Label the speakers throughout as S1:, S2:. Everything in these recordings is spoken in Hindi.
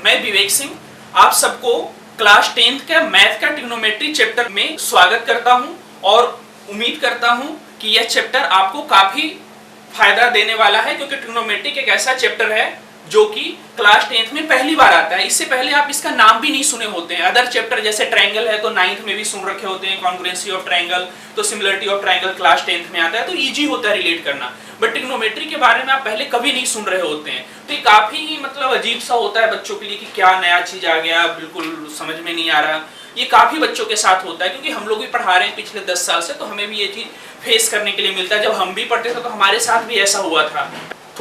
S1: मैं विवेक सिंह आप सबको क्लास 10th के मैथ का ट्रिग्नोमेट्री चैप्टर में स्वागत करता हूं और उम्मीद करता हूं कि यह चैप्टर आपको काफी फायदा देने वाला है, क्योंकि ट्रिग्नोमेट्री एक ऐसा चैप्टर है जो कि क्लास 10th में पहली बार आता है। इससे पहले आप इसका नाम भी नहीं सुने होते हैं। अदर चैप्टर जैसे ट्रायंगल है तो 9th में भी सुन रखे होते हैं, कॉन्ग्रुएंसी ऑफ ट्रायंगल, तो similarity of triangle class 10th में आता है, तो इजी होता है रिलेट करना। बट ट्रिग्नोमेट्री के बारे में आप पहले कभी नहीं सुन रहे होते हैं, तो ये काफी अजीब सा होता है बच्चों के लिए कि क्या नया चीज आ गया, बिल्कुल समझ में नहीं आ रहा। ये काफी बच्चों के साथ होता है, क्योंकि हम लोग भी पढ़ा रहे हैं पिछले 10 साल से, तो हमें भी ये चीज फेस करने के लिए मिलता है। जब हम भी पढ़ते थे तो हमारे साथ भी ऐसा हुआ था।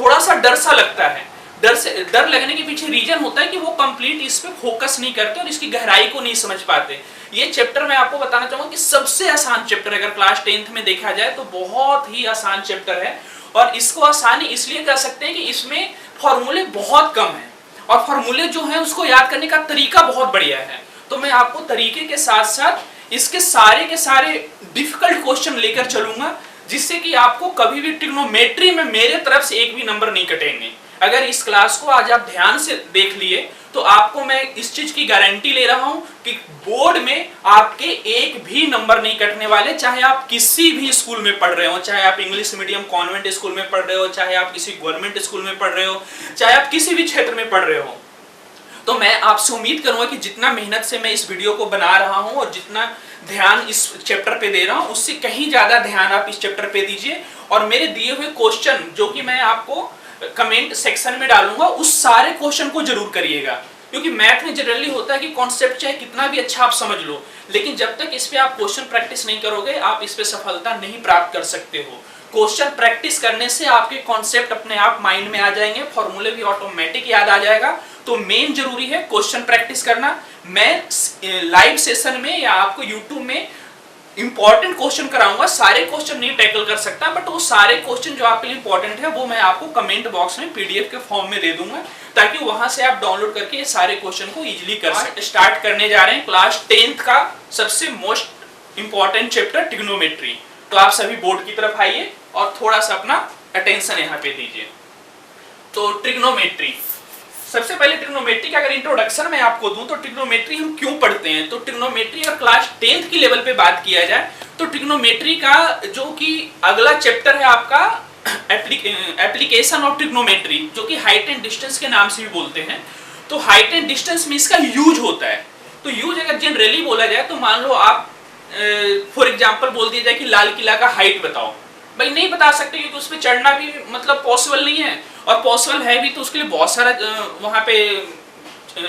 S1: थोड़ा सा डर सा लगता है। डर लगने के पीछे रीजन होता है कि वो कंप्लीट इस पे फोकस नहीं करते और इसकी गहराई को नहीं समझ पाते। ये चैप्टर मैं आपको बताना चाहूंगा कि सबसे आसान चैप्टर, अगर क्लास 10th में देखा जाए तो बहुत ही आसान चैप्टर है। और इसको आसानी इसलिए कर सकते हैं कि इसमें फॉर्मूले बहुत कम है और फॉर्मूले जो है उसको याद करने का तरीका बहुत बढ़िया है। तो मैं आपको तरीके के साथ साथ इसके सारे डिफिकल्ट क्वेश्चन लेकर चलूंगा, जिससे कि आपको कभी भी ट्रिग्नोमेट्री में मेरे तरफ से एक भी नंबर नहीं कटेंगे। अगर इस क्लास को आज आप ध्यान से देख लिए तो आपको मैं इस चीज की गारंटी ले रहा हूं कि बोर्ड में आपके एक भी नंबर नहीं कटने वाले, चाहे आप किसी भी स्कूल में पढ़ रहे हो, चाहे आप इंग्लिश मीडियम कॉन्वेंट स्कूल में पढ़ रहे हो, चाहे आप किसी गवर्नमेंट स्कूल में पढ़ रहे हो, चाहे आप किसी भी क्षेत्र में पढ़ रहे हो। तो मैं आपसे उम्मीद करूंगा कि जितना मेहनत से मैं इस वीडियो को बना रहा हूं और जितना ध्यान इस चैप्टर पे दे रहा हूं, उससे कहीं ज्यादा ध्यान आप इस चैप्टर पे दीजिए। और मेरे दिए हुए क्वेश्चन जो कि मैं आपको कमेंट सेक्शन में डालूंगा, उस सारे क्वेश्चन को जरूर करिएगा। क्योंकि मैथ में जनरली होता है कि कॉन्सेप्ट चाहे कितना भी अच्छा आप समझ लो, लेकिन जब तक इस पे आप क्वेश्चन प्रैक्टिस नहीं करोगे आप इस पे सफलता नहीं प्राप्त कर सकते हो। क्वेश्चन प्रैक्टिस करने से आपके कॉन्सेप्ट अपने आप माइंड में आ जाएंगे, फॉर्मूले भी ऑटोमेटिक याद आ जाएगा। तो मेन जरूरी है क्वेश्चन प्रैक्टिस करना। मैं लाइव सेशन में या आपको यूट्यूब में इंपॉर्टेंट क्वेश्चन कराऊंगा, सारे क्वेश्चन नहीं टैकल कर सकता, बट वो सारे क्वेश्चन जो आपके लिए इंपॉर्टेंट है वो मैं आपको कमेंट बॉक्स में पीडीएफ के फॉर्म में दे दूंगा, ताकि वहां से आप डाउनलोड करके ये सारे क्वेश्चन को इजीली कर सकें। स्टार्ट करने जा रहे हैं क्लास 10th का सबसे मोस्ट इंपॉर्टेंट चैप्टर ट्रिग्नोमेट्री। तो आप सभी बोर्ड की तरफ आइए और थोड़ा सा अपना अटेंशन यहाँ पे दीजिए। तो ट्रिग्नोमेट्री, सबसे पहले ट्रिग्नोमेट्री का अगर इंट्रोडक्शन मैं आपको दूं तो ट्रिग्नोमेट्री हम क्यों पढ़ते हैं। तो ट्रिग्नोमेट्री अगर क्लास 10th की लेवल पे बात किया जाए तो ट्रिग्नोमेट्री का जो कि अगला चैप्टर है आपका एप्लीकेशन ऑफ ट्रिग्नोमेट्री, जो कि हाइट एंड डिस्टेंस के नाम से भी बोलते हैं। तो हाइट एंड डिस्टेंस में इसका यूज होता है। तो यूज अगर जनरली बोला जाए तो मान लो आप फॉर एग्जाम्पल बोल दिया जाए कि लाल किला का हाइट बताओ, भाई नहीं बता सकते क्योंकि उस पर चढ़ना भी पॉसिबल नहीं है, और पॉसिबल है भी तो उसके लिए बहुत सारा वहां पे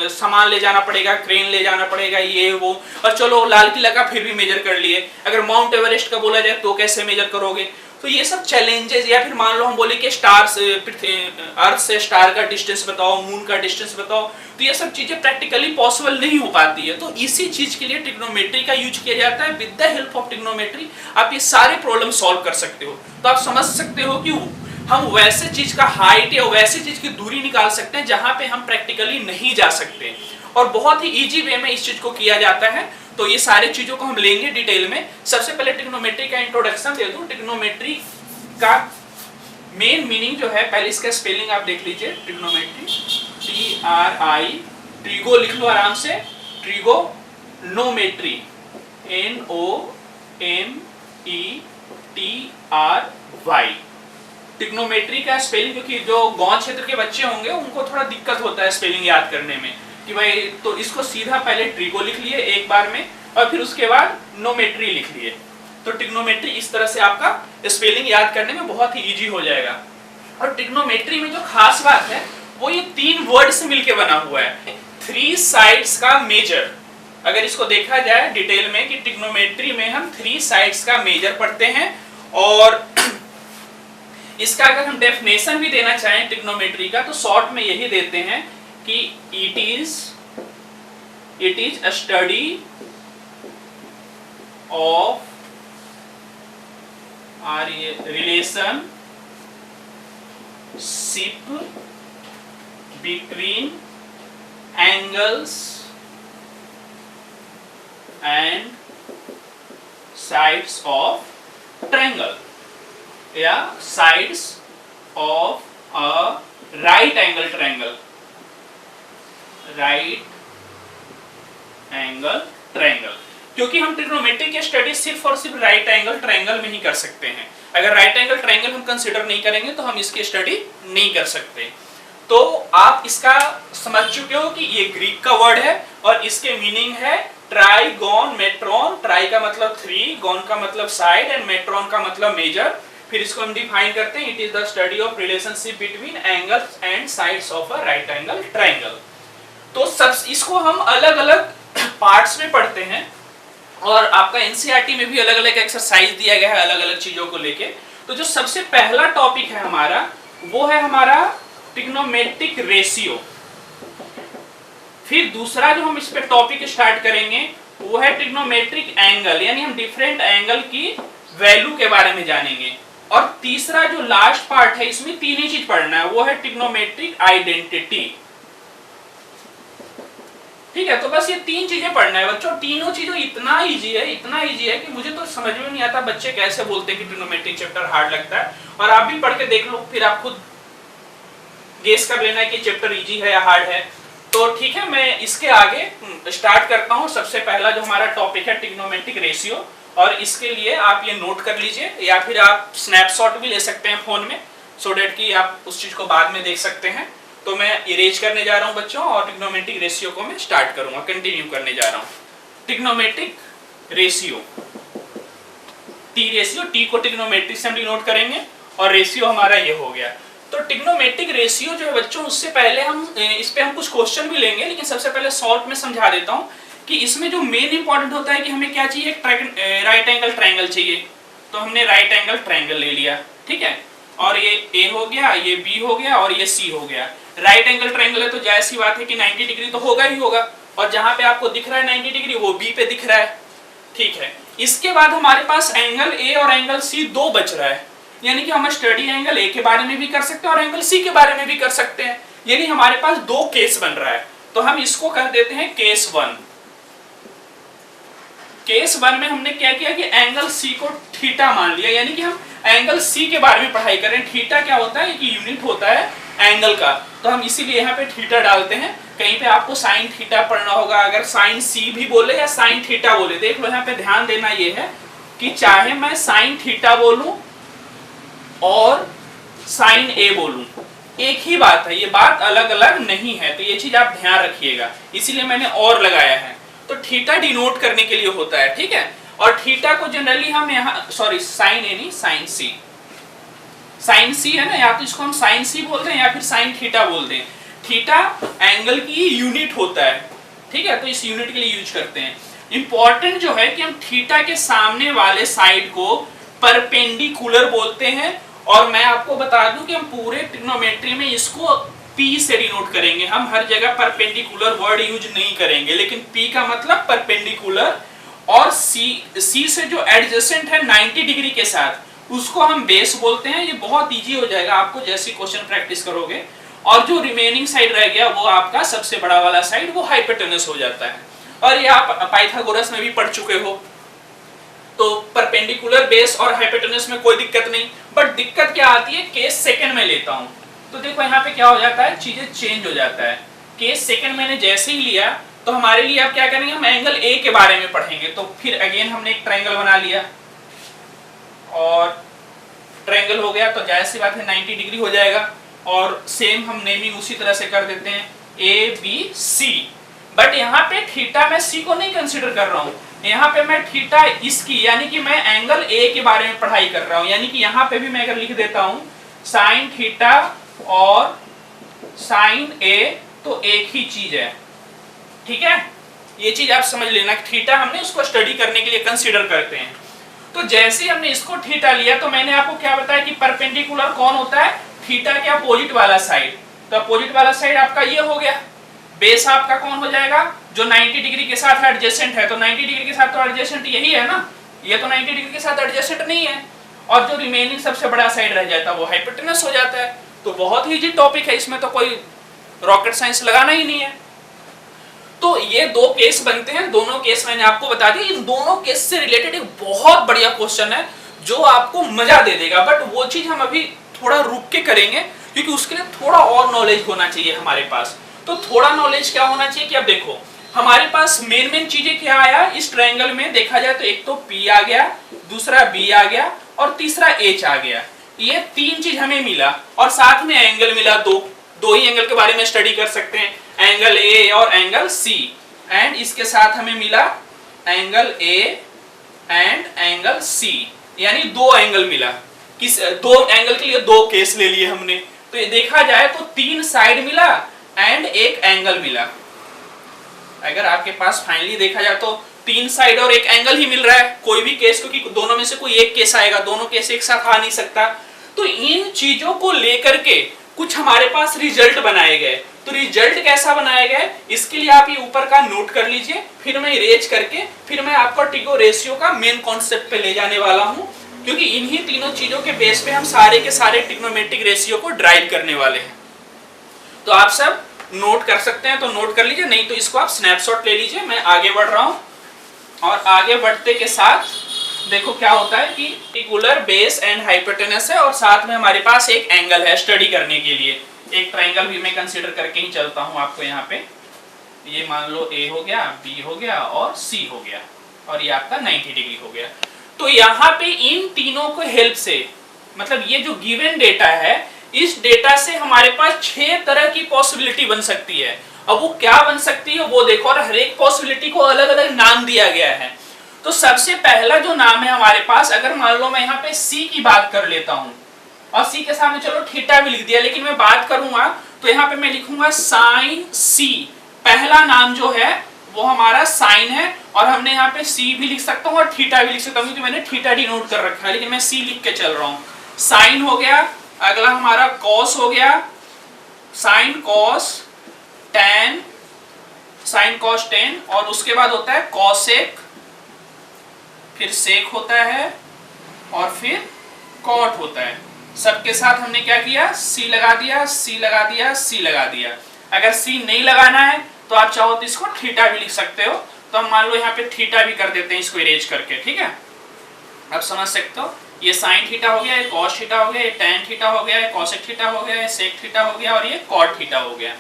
S1: सामान ले जाना पड़ेगा, क्रेन ले जाना पड़ेगा, ये वो। और चलो लाल किला का फिर भी मेजर कर लिए, अगर माउंट एवरेस्ट का बोला जाए तो कैसे मेजर करोगे। तो ये सब चैलेंजेस, या फिर मान लो हम बोले कि स्टार से अर्थ से स्टार का डिस्टेंस बताओ, मून का डिस्टेंस बताओ, तो ये सब चीजें प्रैक्टिकली पॉसिबल नहीं हो पाती है। तो इसी चीज के लिए ट्रिग्नोमेट्री का यूज किया जाता है। With the help of trigonometry आप ये सारे प्रॉब्लम सॉल्व कर सकते हो। तो आप समझ सकते हो कि हम वैसे चीज का हाइट या वैसे चीज की दूरी निकाल सकते हैं जहां पे हम प्रैक्टिकली नहीं जा सकते, और बहुत ही इजी वे में इस चीज को किया जाता है। तो ये सारी चीजों को हम लेंगे डिटेल में। सबसे पहले ट्रिग्नोमेट्री का इंट्रोडक्शन दे दूं। ट्रिग्नोमेट्री का मेन मीनिंग जो है, पहले इसका स्पेलिंग आप देख लीजिए। ट्रिग्नोमेट्री TRI, ट्रिगो लिख लो आराम से, ट्रिगोनोमेट्री NOMETRY। ट्रिग्नोमेट्री का स्पेलिंग, क्योंकि जो गांव क्षेत्र के बच्चे होंगे उनको थोड़ा दिक्कत होता है स्पेलिंग याद करने में कि भाई, तो इसको सीधा पहले ट्रिगो लिख लिए एक बार में और फिर उसके बाद नोमेट्री लिख लिए। तो ट्रिग्नोमेट्री इस तरह से आपका स्पेलिंग याद करने में बहुत ही इजी हो जाएगा। और ट्रिग्नोमेट्री में जो खास बात है वो ये 3 वर्ड से मिलके बना हुआ है। 3 साइड्स का मेजर, अगर इसको देखा जाए डिटेल में कि ट्रिग्नोमेट्री में हम 3 साइड्स का मेजर पढ़ते हैं। और इसका अगर हम डेफिनेशन भी देना चाहें ट्रिग्नोमेट्री का तो शॉर्ट में यही देते हैं कि it is a study of relationship between angles and sides of triangle, या sides of a right angle triangle. Right angle triangle, क्योंकि हम ट्रिग्नोमेट्री की स्टडी सिर्फ और सिर्फ राइट एंगल ट्रायंगल में ही कर सकते हैं। अगर राइट एंगल ट्रायंगल हम कंसीडर नहीं करेंगे तो हम इसकी स्टडी नहीं कर सकते। तो आप इसका समझ चुके हो कि ये ग्रीक का वर्ड है और इसके मीनिंग है ट्राइगोन मेट्रॉन। ट्राई का मतलब 3, गोन का मतलब साइड एंड मेट्रॉन का मतलब मेजर। फिर इसको हम डिफाइन करते हैं, it is the study of relationship between angles and sides of a right angle triangle. तो सब इसको हम अलग अलग पार्ट्स में पढ़ते हैं और आपका एनसीईआरटी में भी अलग अलग एक्सरसाइज दिया गया है अलग अलग चीजों को लेके। तो जो सबसे पहला टॉपिक है हमारा वो है हमारा ट्रिग्नोमेट्रिक रेशियो। फिर दूसरा जो हम इस पे टॉपिक स्टार्ट करेंगे वो है ट्रिग्नोमेट्रिक एंगल, यानी हम डिफरेंट एंगल की वैल्यू के बारे में जानेंगे। और तीसरा जो लास्ट पार्ट है इसमें तीन ही चीज पढ़ना है, वो है ट्रिग्नोमेट्रिक आइडेंटिटी। ठीक है, तो बस ये तीन चीजें पढ़ना है बच्चों। तीनों चीजें इतना इजी है कि मुझे तो समझ में नहीं आता बच्चे कैसे बोलते हैं कि ट्रिग्नोमेट्रिक चैप्टर हार्ड लगता है। और आप भी पढ़ के देख लो, फिर आप खुद गेस कर लेना है कि चैप्टर इजी है या हार्ड है। तो ठीक है, मैं इसके आगे स्टार्ट करता हूँ। सबसे पहला जो हमारा टॉपिक है ट्रिग्नोमेट्रिक रेशियो, और इसके लिए आप ये नोट कर लीजिए या फिर आप स्नैपशॉट भी ले सकते हैं फोन में, सो डेट कि आप उस चीज को बाद में देख सकते हैं। तो मैं इरेज करने जा रहा हूं बच्चों और ट्रिग्नोमेट्रिक रेशियो को मैं स्टार्ट करूंगा, कंटिन्यू करने जा रहा हूं। Trigonometric ratio, T ratio, T को ट्रिग्नोमेट्री से हम डिनोट करेंगे और रेशियो हमारा ये हो गया। तो ट्रिग्नोमेट्रिक रेशियो जो है बच्चों, उससे पहले हम इस पे हम कुछ क्वेश्चन भी लेंगे, लेकिन सबसे पहले शॉर्ट में समझा देता हूं कि इसमें जो मेन इंपॉर्टेंट होता है कि हमें क्या चाहिए, राइट एंगल ट्रायंगल चाहिए। तो हमने राइट एंगल ट्रायंगल ले लिया, ठीक है, और ये ए हो गया, ये बी हो गया और ये सी हो गया। राइट एंगल ट्रायंगल है तो जाहिर सी बात है कि 90 डिग्री तो होगा ही होगा, और जहां पे आपको दिख रहा है 90 डिग्री वो बी पे दिख रहा है, ठीक है। इसके बाद हमारे पास एंगल ए और एंगल सी दो बच रहा है, यानी कि हम स्टडी एंगल ए के बारे में भी कर सकते हैं और एंगल सी के बारे में भी कर सकते हैं, यानी हमारे पास दो केस बन रहा है। तो हम इसको कह देते हैं केस 1। केस 1 में हमने क्या किया कि एंगल सी को थीटा मान लिया, यानी कि हम एंगल सी के बारे में पढ़ाई करें। थीटा क्या होता है, कि यूनिट होता है एंगल का, तो हम इसीलिए यहाँ पे थीटा डालते हैं। कहीं पे आपको साइन थीटा पढ़ना होगा, अगर साइन सी भी बोले या साइन थीटा बोले, देख लो यहाँ पे ध्यान देना ये है कि चाहे मैं साइन थीटा बोलूं और साइन ए बोलूं, एक ही बात है, ये बात अलग अलग नहीं है। तो ये चीज आप ध्यान रखिएगा, इसीलिए मैंने और लगाया है। तो थीटा डिनोट करने के लिए होता है, ठीक है। और थीटा को जनरली हम यहाँ, सॉरी साइन ए नहीं, साइन सी, साइन सी है ना, या तो इसको हम साइन सी बोलते हैं या फिर साइन थीटा बोलते हैं। थीटा एंगल की यूनिट होता है, ठीक है, तो इस यूनिट के लिए यूज करते हैं। इंपॉर्टेंट जो है कि हम थीटा के सामने वाले साइड को परपेंडिकुलर बोलते हैं, और मैं आपको बता दूं कि हम पूरे ट्रिग्नोमेट्री में इसको P से डिनोट करेंगे। हम हर जगह परपेंडिकुलर वर्ड यूज नहीं करेंगे, लेकिन P का मतलब परपेंडिकुलर, और C से जो एडजेसेंट है 90 डिग्री के साथ, उसको हम बेस बोलते हैं। ये बहुत इजी हो जाएगा आपको जैसे क्वेश्चन प्रैक्टिस करोगे। और जो रिमेनिंग साइड रह गया वो आपका सबसे बड़ा वाला साइड, वो हाइपोटेनस हो जाता है, और ये आप पाइथागोरस में भी पढ़ चुके हो। तो परपेंडिकुलर, बेस और हाइपोटेनस में कोई दिक्कत नहीं, बट दिक्कत क्या आती है, केस सेकंड में लेता हूं तो देखो यहाँ पे क्या हो जाता है, चीजें चेंज हो जाता है। केस सेकंड मैंने जैसे ही लिया तो हमारे लिए अब क्या करेंगे, हम एंगल ए के बारे में पढ़ेंगे। तो फिर अगेन हमने एक ट्रायंगल बना लिया और ट्रायंगल हो गया, तो जाहिर सी बात है 90 डिग्री हो जाएगा, और सेम हम नेमिंग उसी तरह से कर देते हैं ए बी सी। बट यहाँ पे थीटा मैं सी को नहीं कंसिडर कर रहा हूँ, यहाँ पे मैं थीटा इसकी, यानी कि मैं एंगल ए के बारे में पढ़ाई कर रहा हूँ। यानी कि यहाँ पे भी मैं अगर लिख देता हूँ साइन थीटा और साइन ए, तो एक ही चीज है, ठीक है। ये चीज आप समझ लेना, थीटा हमने उसको स्टडी करने के लिए कंसीडर करते हैं। तो जैसे ही हमने इसको थीटा लिया तो मैंने आपको क्या बताया कि परपेंडिकुलर कौन होता है, थीटा के अपोजिट वाला साइड। तो अपोजिट वाला साइड आपका ये हो गया। बेस आपका कौन हो जाएगा, जो 90 डिग्री के साथ एडजेसेंट है। तो 90 डिग्री के साथ तो एडजेसेंट यही है ना, ये तो 90 डिग्री के साथ एडजेसेंट नहीं है। और जो रिमेनिंग सबसे बड़ा साइड रह जाता है वो हाइपोटेनस हो जाता है। तो बहुत ही इजी टॉपिक है, इसमें तो कोई रॉकेट साइंस लगाना ही नहीं है। तो ये दो केस बनते हैं, दोनों केस मैंने आपको बता दिया। इन दोनों केस से रिलेटेड एक बहुत बढ़िया क्वेश्चन है जो आपको मजा दे देगा, बट वो चीज हम अभी थोड़ा रुक के करेंगे क्योंकि उसके लिए थोड़ा और नॉलेज होना चाहिए हमारे पास। तो थोड़ा नॉलेज क्या होना चाहिए कि अब देखो हमारे पास मेन चीजें क्या आया इस ट्रायंगल में, देखा जाए तो एक तो P आ गया, दूसरा B आ गया और तीसरा H आ गया। ये तीन चीज हमें मिला और साथ में एंगल मिला, दो ही एंगल के बारे में स्टडी कर सकते हैं, एंगल A और एंगल C। एंड इसके साथ हमें मिला angle A and angle C, यानी दो एंगल मिला। दो एंगल के लिए दो केस ले लिए हमने। तो ये देखा जाए तो तीन साइड मिला एंड एक एंगल मिला। अगर आपके पास फाइनली देखा जाए तो तीन साइड और एक एंगल ही मिल रहा है, कोई भी केस, क्योंकि दोनों में से कोई एक केस आएगा, दोनों केस एक साथ आ नहीं सकता। तो इन चीजों को लेकर के कुछ हमारे पास रिजल्ट बनाए गए। तो रिजल्ट कैसा बनाया गया इसके लिए आप ये ऊपर का नोट कर लीजिए, फिर मैं इरेज करके फिर मैं आपको टिगो रेशियो का मेन कॉन्सेप्ट पे ले जाने वाला हूं, क्योंकि इन्हीं तीनों चीजों के बेस पे हम सारे के सारे ट्रिग्नोमेट्रिक रेशियो को ड्राइव करने वाले हैं। तो आप सब नोट कर सकते हैं तो नोट कर लीजिए, नहीं तो इसको आप स्नैपशॉट ले लीजिए। मैं आगे बढ़ रहा हूं और आगे बढ़ते के साथ देखो क्या होता है कि पर्टिकुलर बेस एंड हाइपोटेनस है और साथ में हमारे पास एक एंगल है स्टडी करने के लिए। एक ट्रायंगल भी मैं कंसीडर करके ही चलता हूं आपको यहाँ पे। ये मान लो A हो गया, B हो गया और C हो गया और ये आपका 90 डिग्री हो गया। तो यहाँ पे इन तीनों को हेल्प से, मतलब ये जो गिवन डेटा है, इस डेटा से हमारे पास 6 तरह की पॉसिबिलिटी बन सकती है। अब वो क्या बन सकती है वो देखो, और हर एक पॉसिबिलिटी को अलग अलग नाम दिया गया है। तो सबसे पहला जो नाम है हमारे पास, अगर मान लो मैं यहाँ पे C की बात कर लेता हूँ और C के सामने चलो थीटा भी लिख दिया, लेकिन मैं बात करूंगा तो यहाँ पे मैं लिखूंगा साइन C। पहला नाम जो है वो हमारा साइन है और हमने यहाँ पे C भी लिख सकता हूँ और थीटा भी लिख सकता हूँ, क्योंकि मैंने थीटा डिनोट कर रखा है, लेकिन मैं C लिख के चल रहा हूँ। साइन हो गया, अगला हमारा कॉस हो गया, sign cos ten, sign cos ten, और उसके बाद होता है कॉसेक, फिर सेक होता है और फिर कॉट होता है। सबके साथ हमने क्या किया, C लगा दिया, C लगा दिया, C लगा दिया। अगर C नहीं लगाना है तो आप चाहो तो इसको थीटा भी लिख सकते हो। तो हम मान लो यहाँ पे थीटा भी कर देते हैं इसको इरेज करके, ठीक है। अब समझ सकते हो, ये साइन थीटा हो गया, ये कॉस थीटा हो गया, ये टेन थीटा हो गया, ये कॉसेक थीटा हो गया, ये सेक थीटा हो गया और ये कॉट थीटा हो गया,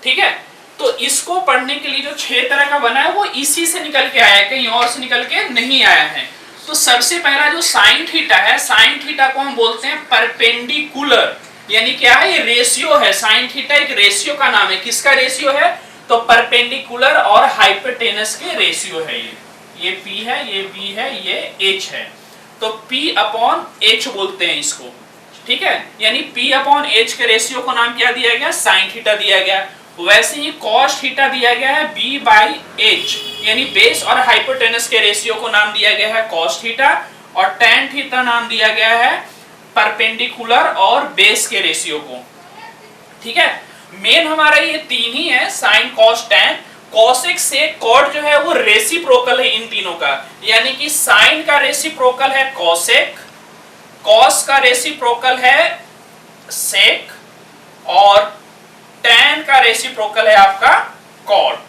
S1: ठीक है। तो इसको पढ़ने के लिए जो 6 तरह का बना है वो इसी से निकल के आया है, कहीं और से निकल के नहीं आया है। तो सबसे पहला जो साइन थीटा है, साइन थीटा को हम बोलते हैं परपेंडिकुलर, यानी क्या है, ये रेशियो है। साइन थीटा एक रेशियो का नाम है। किसका रेशियो है, तो परपेंडिकुलर और हाइपोटेनस के रेशियो है। ये P है, ये B है, ये H है। तो P अपॉन H बोलते हैं इसको, ठीक है। यानी P अपॉन H के रेशियो को नाम क्या दिया गया, साइन थीटा दिया गया। वैसे ही कॉस थीटा दिया गया है B बाई H, यानी बेस और हाइपोटेनस के रेशियो को नाम दिया गया है कॉस थीटा, और टेन थीटा नाम दिया गया है परपेंडिकुलर और बेस के रेशियो को, ठीक है। मेन हमारा ये तीन ही है, साइन कॉस टेन। कॉसेक से कॉट जो है वो रेसिप्रोकल है इन तीनों का, यानी कि साइन का रेसिप्रोकल है कॉसेक, कॉस का रेसिप्रोकल है सेक और टेन का रेसिप्रोकल है आपका कॉट,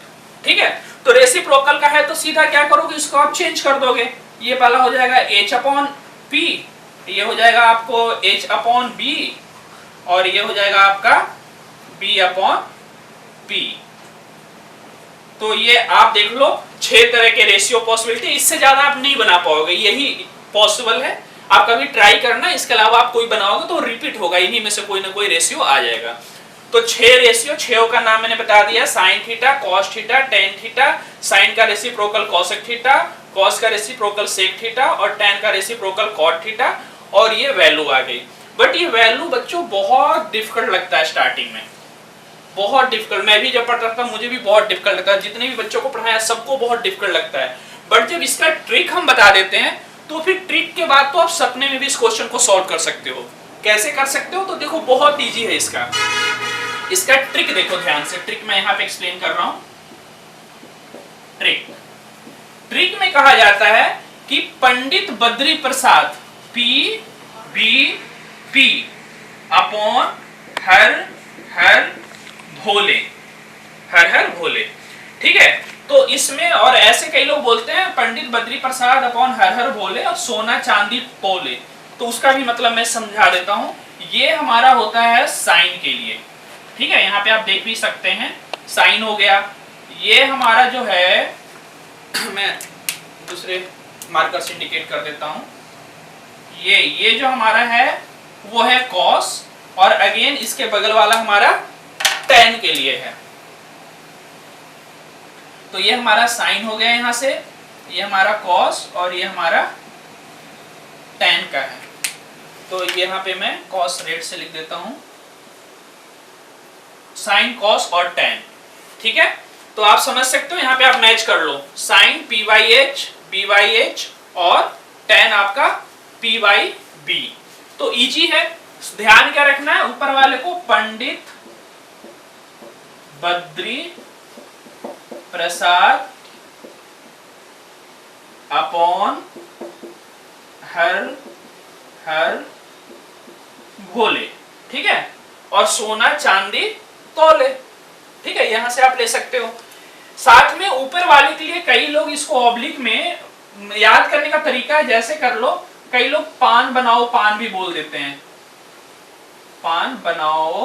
S1: ठीक है। तो रेसिप्रोकल का है तो सीधा क्या करोगे, इसको आप चेंज कर दोगे। ये वाला हो जाएगा H अपॉन P, ये हो जाएगा आपको H अपॉन B और ये हो जाएगा आपका B अपॉन P। तो ये आप देख लो 6 तरह के रेशियो पॉसिबिलिटी, इससे ज्यादा आप नहीं बना पाओगे, यही पॉसिबल है। आप कभी ट्राई करना, इसके अलावा आप कोई बनाओगे तो रिपीट होगा, इन्हीं में से कोई ना कोई रेशियो आ जाएगा। तो 6 रेशियो, 6 का नाम मैंने बता दिया, sine theta, cos theta, tan theta, sine का रेसिप्रोकल कॉसेक थीटा, कॉस का रेसिप्रोकल सेक थीटा और टेन का रेसिप्रोकल कॉट थीटा, और ये वैल्यू आ गई। बट ये वैल्यू बच्चों बहुत डिफिकल्ट लगता है स्टार्टिंग में, बहुत डिफिकल्ट। मैं भी जब पढ़ता था मुझे भी बहुत डिफिकल्ट लगता है, जितने भी बच्चों को पढ़ाया सबको बहुत डिफिकल्ट लगता है। बट जब इसका ट्रिक हम बता देते हैं तो फिर ट्रिक के बाद तो आप सपने में भी इस क्वेश्चन को सॉल्व कर सकते हो। कैसे कर सकते हो, तो देखो बहुत इजी है इसका ट्रिक देखो ध्यान से। ट्रिक मैं यहाँ पे एक्सप्लेन कर रहा हूं। ट्रिक में कहा जाता है कि Pandit Badri Prasad P upon her भोले, ठीक है। तो इसमें और ऐसे कई लोग बोलते हैं पंडित बद्री प्रसाद अपॉन हर भोले और सोना चांदी तोले, तो उसका भी मतलब मैं समझा देता हूं। ये हमारा होता है साइन के लिए, ठीक है। यहाँ पे आप देख भी सकते हैं साइन हो गया। ये हमारा जो है मैं दूसरे मार्कर से इंडिकेट कर देता हूं, ये जो हमारा है वो है कॉस, और अगेन इसके बगल वाला हमारा टेन के लिए है। तो ये हमारा साइन हो गया यहां से, ये हमारा कॉस और ये हमारा टेन का है। तो यहां पे मैं कॉस रेड से लिख देता हूं, साइन कॉस और टेन। ठीक है, तो आप समझ सकते हो, यहां पे आप मैच कर लो, साइन पी वाई एच और टेन आपका पी वाई बी। तो इजी है, ध्यान क्या रखना है, ऊपर वाले को पंडित बद्री प्रसाद अपॉन हर भोले, ठीक है, और सोना चांदी तोले। ठीक है, यहां से आप ले सकते हो। साथ में ऊपर वाले के लिए कई लोग इसको ऑब्लिक में याद करने का तरीका है, जैसे कर लो, कई लोग पान बनाओ पान भी बोल देते हैं, पान बनाओ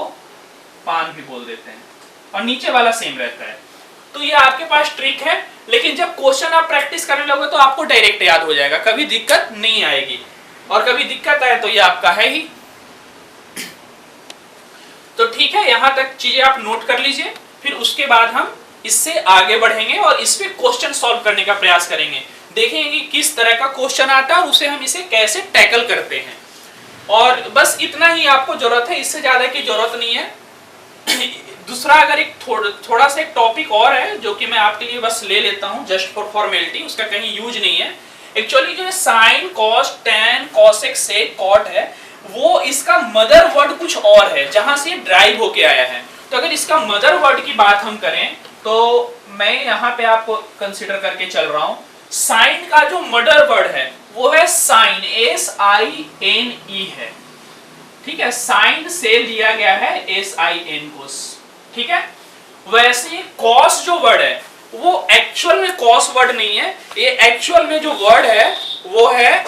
S1: पान भी बोल देते हैं, और नीचे वाला सेम रहता है। तो ये आपके पास ट्रिक है, लेकिन जब क्वेश्चन आप प्रैक्टिस करने लगोगे तो आपको डायरेक्ट याद हो जाएगा, कभी दिक्कत नहीं आएगी। और कभी दिक्कत आए तो ये आपका है ही। तो ठीक है, यहां तक चीजें आप नोट कर लीजिए, फिर उसके बाद हम इससे आगे बढ़ेंगे और इस पे क्वेश्चन सॉल्व करने का प्रयास करेंगे, देखेंगे कि किस तरह का क्वेश्चन आता है और उसे हम इसे कैसे टैकल करते हैं। और बस इतना ही आपको जरूरत है, इससे ज्यादा की जरूरत नहीं है। दूसरा, अगर एक थोड़ा सा एक टॉपिक और है जो कि मैं आपके लिए बस ले लेता हूं जस्ट फॉर फॉर्मेलिटी, उसका कहीं यूज नहीं है। एक्चुअली जो sine cos tan cosec sec cot है, वो इसका मदर वर्ड कुछ और है जहां से ये ड्राइव होके आया है। तो अगर इसका मदर वर्ड की बात हम करें तो मैं यहाँ पे आपको कंसिडर करके चल रहा हूं, साइन का जो मदर वर्ड है वो है साइन, SINE है। ठीक है, साइन से लिया गया है SIN को। ठीक है, वैसे कॉस जो वर्ड है वो एक्चुअल में कॉस वर्ड नहीं है, ये एक्चुअल में जो वर्ड है वो है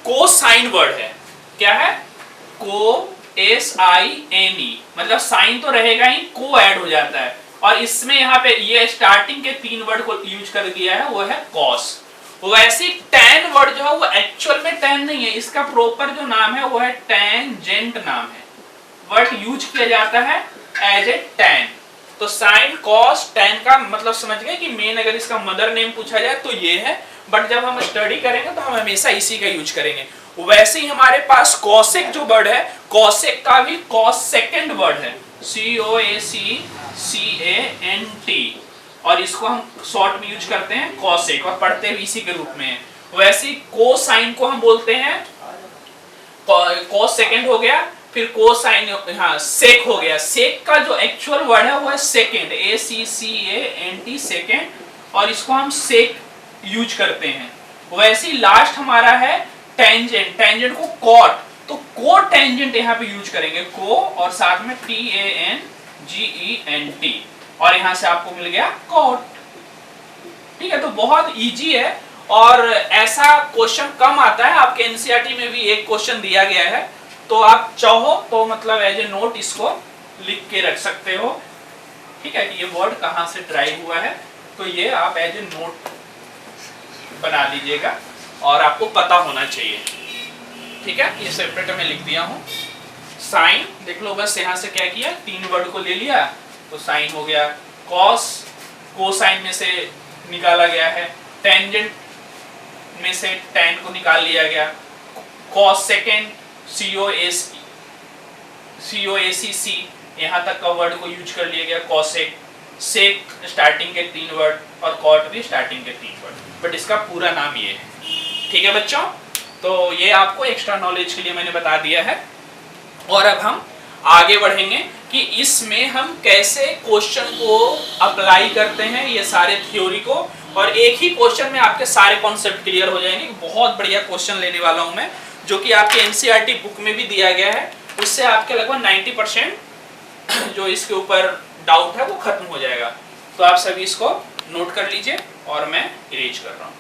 S1: कोसाइन वर्ड है। क्या है? को SINE, मतलब साइन तो रहेगा ही, को ऐड हो जाता है, और इसमें यहाँ पे ये स्टार्टिंग के 3 वर्ड को यूज कर दिया है, वो है कॉस। वैसे टैन वर्ड जो है वो एक्चुअल में टैन नहीं है, इसका प्रॉपर जो नाम है वो है टेंजेंट नाम है, वर्ड यूज किया जाता है एज ए टैन। तो साइन कॉस टैन का मतलब समझ गए कि मेन अगर इसका मदर नेम पूछा जाए तो ये है, बट जब हम स्टडी करेंगे तो हम हमेशा इसी का यूज करेंगे। वैसे ही हमारे पास कॉसेक जो वर्ड है, कॉसेक का भी कॉस सेकेंड वर्ड है, COSECANT, और इसको हम शॉर्ट में यूज करते हैं कॉसेक, और पढ़ते भी इसी के रूप में है। वैसे कोसाइन को हम बोलते हैं, कॉस सेकेंड हो गया, फिर कोसाइन, हाँ सेक हो गया। सेक का जो एक्चुअल वर्ड है वो है सेकेंड, ACCANT सेकेंड, और इसको हम सेक यूज करते हैं। वैसे ही लास्ट हमारा है टेंजेंट, टेंजेंट को कॉट, तो को टेंजेंट यहाँ पे यूज करेंगे, को और साथ में TANGENT, और यहां से आपको मिल गया कॉट। ठीक है, तो बहुत इजी है और ऐसा क्वेश्चन कम आता है। आपके एनसीईआरटी में भी एक क्वेश्चन दिया गया है, तो आप चाहो तो मतलब एज ए नोट इसको लिख के रख सकते हो। ठीक है, कि ये वर्ड कहां से ड्राइव हुआ है, तो ये आप एज ए नोट बना लीजिएगा और आपको पता होना चाहिए। ठीक है, ये सेपरेट में लिख दिया हूं। साइन देख लो, बस यहां से क्या किया, 3 वर्ड को ले लिया तो साइन हो गया। कॉस कोसाइन में से निकाला गया है, टेंजेंट में से टैन को निकाल लिया गया, कॉस सेकेंड COSEC यहाँ तक का वर्ड को यूज कर लिया गया, कॉसेक, सेक स्टार्टिंग के 3 वर्ड, और कॉट भी स्टार्टिंग के 3 वर्ड, बट इसका पूरा नाम ये है। ठीक है बच्चों, तो ये आपको एक्स्ट्रा नॉलेज के लिए मैंने बता दिया है। और अब हम आगे बढ़ेंगे कि इसमें हम कैसे क्वेश्चन को अप्लाई करते हैं, ये सारे थ्योरी को, और एक ही क्वेश्चन में आपके सारे कॉन्सेप्ट क्लियर हो जाएंगे। बहुत बढ़िया क्वेश्चन लेने वाला हूं मैं, जो कि आपके एनसीईआरटी बुक में भी दिया गया है, उससे आपके लगभग 90% जो इसके ऊपर डाउट है वो खत्म हो जाएगा। तो आप सभी इसको नोट कर लीजिए और मैं इरेज कर रहा हूं।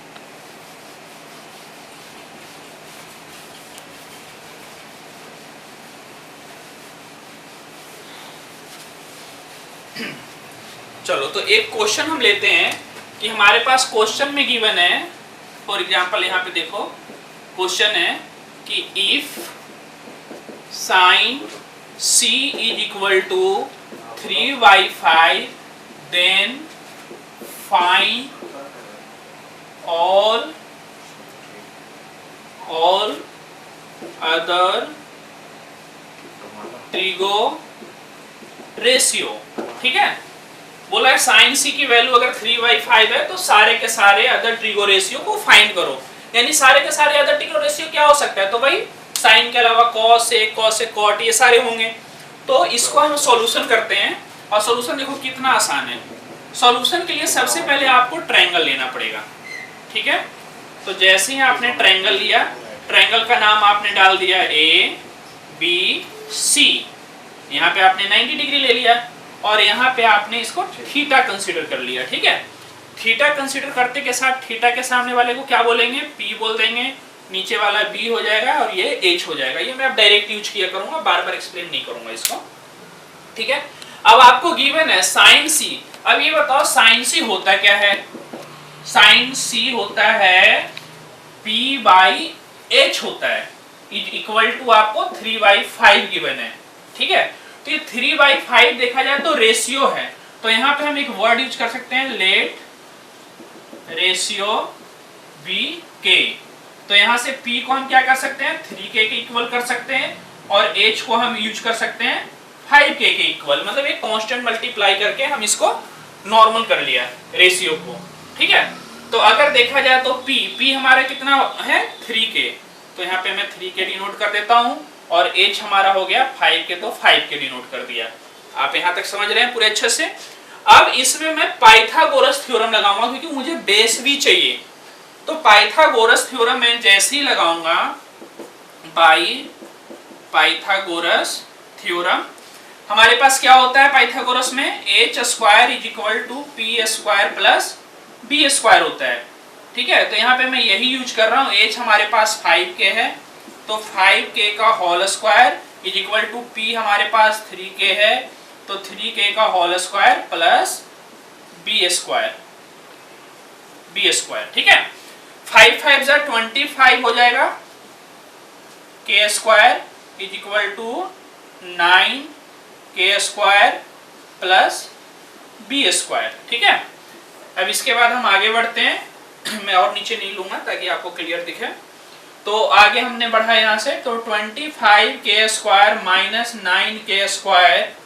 S1: चलो तो एक क्वेश्चन हम लेते हैं कि हमारे पास क्वेश्चन में गिवन है, फॉर एग्जांपल यहाँ पे देखो क्वेश्चन है कि if sine c is equal to 3/5 then find all other trigo ratio. ठीक है, बोला है साइन सी की वैल्यू अगर 3/5 है तो सारे के सारे अदर ट्रिगो रेशियो को फाइंड करो। यानी सारे के सारे अदर ट्रिगो रेशियो क्या हो सकता है, तो भाई साइन के अलावा कॉस ए कॉट ये सारे होंगे। तो इसको हम सॉल्यूशन करते हैं और सॉल्यूशन देखो कितना आसान है। सॉल्यूशन के लिए सबसे पहले आपको ट्रायंगल लेना पड़ेगा। ठीक है, तो जैसे ही आपने ट्रायंगल लिया, ट्रायंगल का नाम आपने डाल दिया ए बी सी। यहाँ पे आपने 90 डिग्री ले लिया और यहाँ पे आपने इसको थीटा कंसीडर कर लिया। ठीक है, थीटा कंसीडर करते के साथ थीटा के सामने वाले को क्या बोलेंगे, पी बोल देंगे, नीचे वाला बी हो जाएगा और ये एच हो जाएगा। ये मैं अब डायरेक्ट यूज किया करूंगा, बार बार एक्सप्लेन नहीं करूंगा इसको। ठीक है, अब आपको गिवन है साइन सी। अब ये बताओ साइन सी होता क्या है। साइन सी होता है पी बाई एच होता है, इज इक्वल टू आपको 3/5 गिवन है। ठीक है, तो ये 3/5 देखा जाए तो रेशियो है, तो यहाँ पे हम एक वर्ड यूज कर सकते हैं, लेट रेशियो बी के। तो यहाँ से p को हम क्या कर सकते हैं, 3k के इक्वल कर सकते हैं और h को हम यूज कर सकते हैं 5k के इक्वल। मतलब एक कांस्टेंट मल्टीप्लाई करके हम इसको नॉर्मल कर लिया रेशियो को। ठीक है, तो अगर देखा जाए तो p हमारा कितना है 3k, तो यहाँ पे मैं 3k डिनोट कर देता हूँ और h हमारा हो गया 5k, तो 5k डिनोट कर दिया। आप यहाँ तक समझ रहे हैं पूरे अच्छे से। अब इसमें मैं पाइथागोरस थ्योरम लगाऊंगा क्योंकि मुझे बेस भी चाहिए। तो पाइथागोरस थ्योरम मैं जैसे ही लगाऊंगा, पाइथागोरस थ्योरम, हमारे पास क्या होता है पाइथागोरस में, H square is equal to P square plus B square होता है। ठीक है, तो यहाँ पे मैं यही यूज कर रहा हूँ। एच हमारे पास 5k है, तो 5k का whole square is equal to P हमारे पास 3k है, तो 3k का whole square plus B square. ठीक है, 5 5 जा 25 हो जाएगा, k square is equal to 9k square plus B square. ठीक है, अब इसके बाद हम आगे बढ़ते हैं। मैं और नीचे नहीं लूंगा ताकि आपको क्लियर दिखे। तो आगे हमने बढ़ा यहाँ से, तो 25k square minus 9k square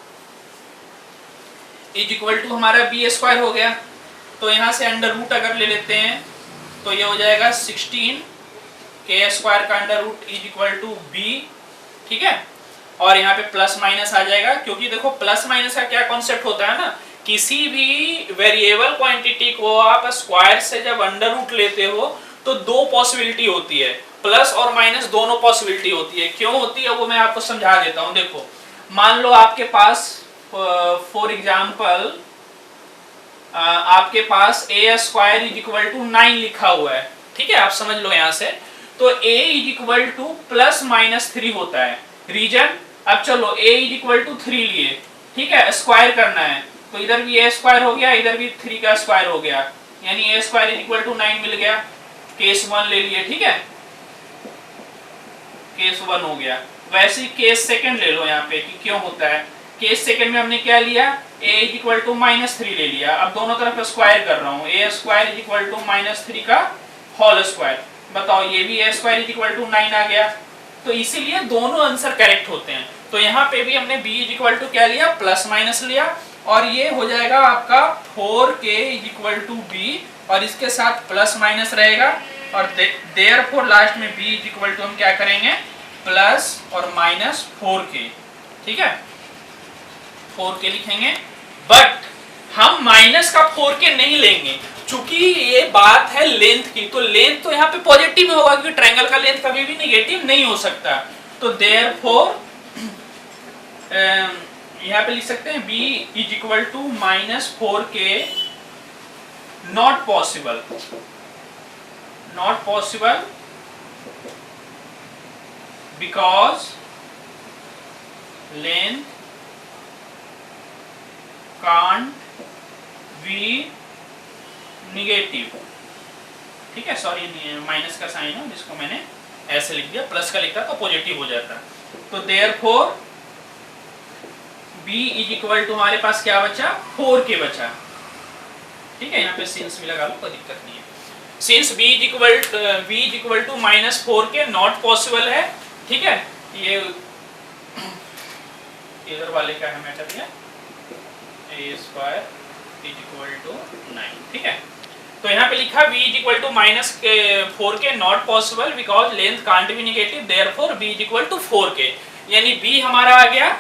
S1: is equal to हमारा बी स्क्वायर हो गया। तो यहाँ से अंडर रूट अगर ले लेते हैं तो ये हो जाएगा 16k स्क्वायर का under root is equal to B. ठीक है, और यहाँ पे प्लस माइनस आ जाएगा, क्योंकि देखो प्लस माइनस का क्या कॉन्सेप्ट होता है ना, किसी भी वेरिएबल क्वांटिटी को आप स्क्वायर से जब अंडर रूट लेते हो तो दो पॉसिबिलिटी होती है, प्लस और माइनस दोनों पॉसिबिलिटी होती है। क्यों होती है वो मैं आपको समझा देता हूँ। देखो मान लो आपके पास फॉर एग्जाम्पल आपके पास ए स्क्वायर इज इक्वल टू 9 लिखा हुआ है। ठीक है, आप समझ लो यहाँ से, तो a is equal two plus minus 3 होता है। रीजन, अब चलो a इज इक्वल टू 3 लिए, ठीक है, स्क्वायर करना है, तो इधर भी a स्क्वायर हो गया, इधर भी 3 का स्क्वायर हो गया, यानी a square is equal to 9 मिल गया। केस 1 ले लिए, ठीक है, केस 1 हो गया। वैसे ही केस सेकंड ले लो यहाँ पे कि क्यों होता है। केस सेकंड में हमने क्या लिया, a इज इक्वल टू -3 ले लिया। अब दोनों तरफ स्क्वायर कर रहा हूँ, a square is equal to -3 का होल स्क्वायर। बताओ ये भी a square is equal to 9 आ गया, तो इसीलिए दोनों आंसर करेक्ट होते हैं। तो यहाँ पे भी हमने b इज इक्वल टू क्या लिया, प्लस माइनस लिया, और ये हो जाएगा आपका 4k is equal to b, और इसके साथ प्लस माइनस रहेगा, और देयरफॉर लास्ट में b इज इक्वल टू हम क्या करेंगे, प्लस और माइनस 4k। ठीक है, 4k लिखेंगे, बट हम माइनस का 4k नहीं लेंगे, चूंकि ये बात है लेंथ की, तो लेंथ तो यहाँ पे पॉजिटिव में होगा, क्योंकि ट्रायंगल का लेंथ कभी भी नेगेटिव नहीं हो सकता। तो देयरफॉर यहाँ पे लिख सकते हैं b is equal to -4k, not possible, because length can't v negative, ठीक है, सॉरी माइनस का साइन है जिसको मैंने ऐसे लिख दिया, प्लस का लिखता तो पॉजिटिव हो जाता। तो therefore b is equal to हमारे पास क्या बचा, 4k बचा, ठीक है, यहाँ पे सिंस भी लगा लो, कोई दिक्कत नहीं है। Since b is equal to minus 4k not possible है, ठीक है, ये इधर वाले का है मैटर दिया a square is equal to 9, ठीक है। तो यहाँ पे लिखा v is equal to minus 4k not possible because length can't be negative, therefore b is equal to 4k, यानी b हमारा आ गया